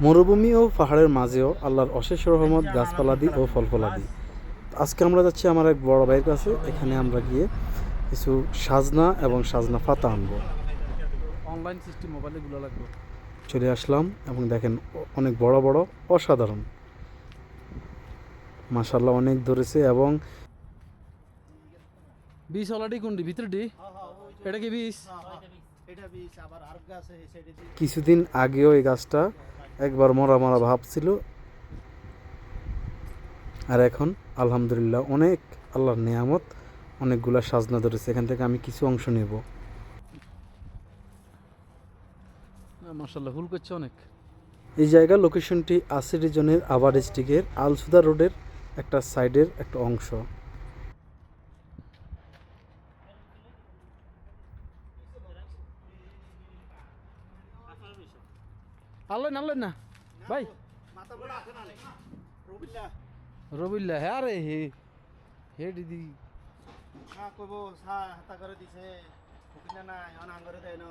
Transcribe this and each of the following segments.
মরুভূমি ও পাহাড়ের মাঝেও আল্লাহর অশেষ রহমত গাছপালাদি ও ফলফলাদি। আজকে আমরা যাচ্ছি আমার এক বড় ভাইয়ের কাছে। এখানে আমরা গিয়ে কিছু সাজনা এবং সাজনা পাতা আনবো। অনলাইন সিস্টেম মোবাইলে গুলো লাগবে। চলে আসলাম এবং দেখেন অনেক বড় বড়, অসাধারণ, মাশাআল্লাহ অনেক ধরেছে। এবং বীজ অলরেডি কোনটি ভিতরে ডি এটা কি বীজ? কিছুদিন আগেও এই গাছটা একবার মরা মরা ভাব ছিল, আর এখন আলহামদুলিল্লাহ অনেক আল্লাহর নিয়ামত, অনেকগুলা সাজনা ধরেছে। এখান থেকে আমি কিছু অংশ নেব। মাশাআল্লাহ ফুল করছে অনেক। এই জায়গার লোকেশনটি আসি রিজনের আবার ডিস্ট্রিক্টের আলসুদা রোডের একটা সাইডের একটা অংশ। আনলেন আনলেন না ভাই? রবিল্লা হ্যাঁ রে হে হে দিদি কইব সা হাতা করে দিছে ফুকিনা নাই অনাং করে দেয় না।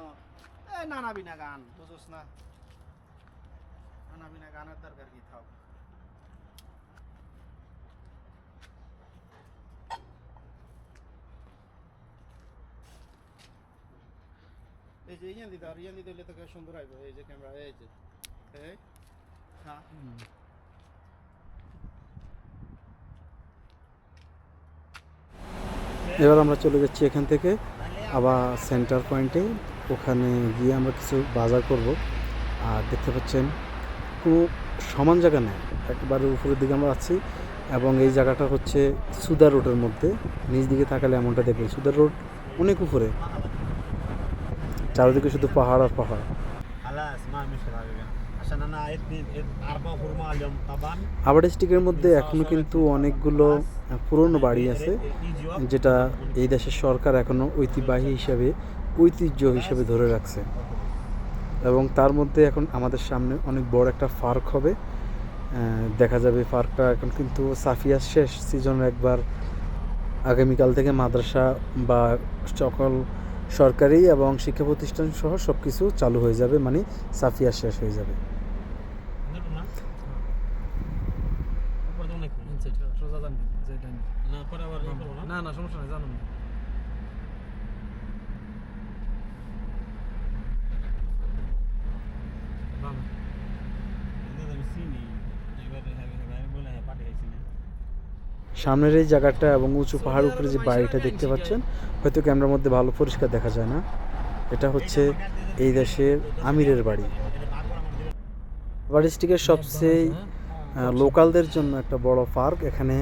নানা বিনা গান বুঝোস না, নানা বিনা গানের দরকার কি থাক। এই যে ইয়ান দিতে আর ইয়ান দিতে হলে তোকে সুন্দর আইব। এই যে ক্যামেরা, এই যে এই হ্যাঁ এবার আমরা চলে যাচ্ছি এখান থেকে আবার সেন্টার পয়েন্টে। ওখানে গিয়ে আমরা কিছু বাজার করব। আর দেখতে পাচ্ছেন কোনো সমান জায়গা নেই, একবারে উপরের দিকে আমরা আছি। এবং এই জায়গাটা হচ্ছে সুদা রোডের মধ্যে। নিচ দিকে থাকালে এমনটা দেখবেন সুদা রোড অনেক উপরে, চারিদিকে শুধু পাহাড় আর পাহাড়। আবার ডিস্ট্রিক্টের মধ্যে এখনও কিন্তু অনেকগুলো পুরনো বাড়ি আছে, যেটা এই দেশের সরকার এখনও ঐতিহ্য হিসেবে ধরে রাখছে। এবং তার মধ্যে এখন আমাদের সামনে অনেক বড় একটা পার্ক হবে, দেখা যাবে। পার্কটা এখন কিন্তু সাফিয়া শেষ সিজনের একবার আগামীকাল থেকে মাদ্রাসা বা সকল সরকারি এবং শিক্ষা প্রতিষ্ঠান সহ সব কিছু চালু হয়ে যাবে, মানে সাফিয়া শেষ হয়ে যাবে। না না সমস্যা নেই, জানুন। সামনের এই জায়গাটা এবং উঁচু পাহাড় উপরে যে বাড়িটা দেখতে পাচ্ছেন, হয়তো ক্যামেরার মধ্যে ভালো পরিষ্কার দেখা যায় না, এটা হচ্ছে এই দেশের আমিরের বাড়ি। ডিস্ট্রিক্টের সবচেয়ে লোকালদের জন্য একটা বড় পার্ক। এখানে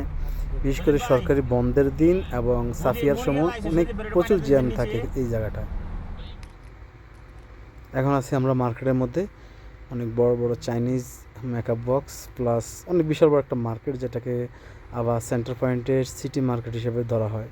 বিশেষ করে সরকারি বন্ধের দিন এবং সাফিয়ার সময় অনেক প্রচুর জ্যাম থাকে এই জায়গাটা। এখন আছি আমরা মার্কেটের মধ্যে, অনেক বড় বড় চাইনিজ মেকআপ বক্স প্লাস অনেক বিশাল বড় একটা মার্কেট, যেটাকে আবার সেন্টার পয়েন্টের সিটি মার্কেট হিসেবে ধরা হয়।